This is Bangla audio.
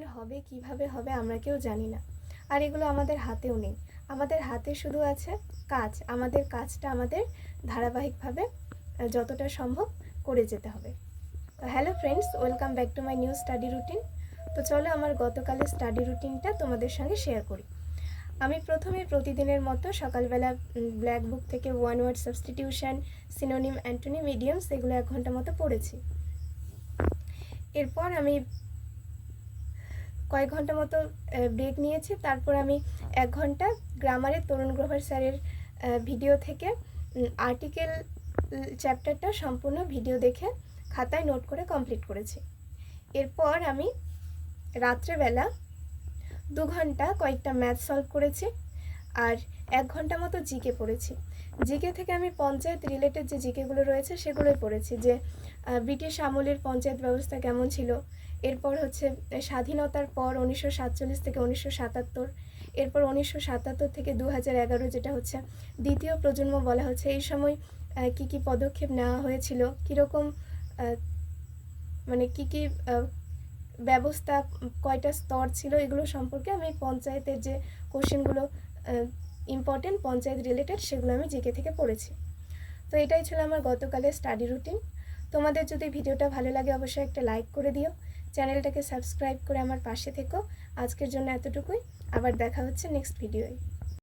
কখন হবে কিভাবে হবে আমরা কেউ জানি না, আর এগুলো আমাদের হাতেও নেই। আমাদের হাতে শুধু আছে কাজ। আমাদের কাজটা আমাদের ধারাবাহিকভাবে যতটা সম্ভব করে যেতে হবে। তো hello friends, welcome back to my new study routine. তো চলো আমার গতকালের স্টাডি রুটিনটা তোমাদের সঙ্গে শেয়ার করি। আমি প্রথমে প্রতিদিনের মতো সকালবেলা ব্ল্যাক বুক থেকে one word substitution, synonym, antonym, idioms এগুলো 1 ঘন্টা মতো পড়েছি। এরপর আমি কয়েক ঘন্টা মতো ব্রেক নিয়েছি। তারপর আমি 1 ঘন্টা গ্রামারের তরুণ গ্রোভার স্যারের ভিডিও থেকে আর্টিকেল চ্যাপ্টারটা সম্পূর্ণ ভিডিও দেখে খাতায় নোট করে কমপ্লিট করেছি। এরপর আমি রাত্রেবেলা 2 ঘন্টা কয়েকটা ম্যাথ সলভ করেছি আর 1 ঘন্টা মতো জিকে পড়েছি। জিকে থেকে আমি পঞ্চায়েত রিলেটেড যে জিকেগুলো রয়েছে সেগুলোই পড়েছি, যে ব্রিটিশ আমলের পঞ্চায়েত ব্যবস্থা কেমন ছিল, এরপর হচ্ছে স্বাধীনতার পর 1947 থেকে 1977, এরপর 1977 থেকে 2011 যেটা হচ্ছে দ্বিতীয় প্রজন্ম বলা হচ্ছে, এই সময় কি কি পদক্ষেপ নেওয়া হয়েছিল, কীরকম মানে কি কি ব্যবস্থা, কয়টা স্তর ছিল, এগুলো সম্পর্কে আমি পঞ্চায়েতের যে কোশ্চেনগুলো ইম্পর্টেন্ট পঞ্চায়েত রিলেটেড সেগুলো আমি জিকে থেকে পড়েছি। তো এটাই ছিল আমার গতকালের স্টাডি রুটিন। তোমাদের যদি ভিডিওটা ভালো লাগে অবশ্যই একটা লাইক করে দিও, চ্যানেলটাকে সাবস্ক্রাইব করে আমার পাশে থেকো। আজকের জন্য এতটুকুই, আবার দেখা হচ্ছে নেক্সট ভিডিওয়।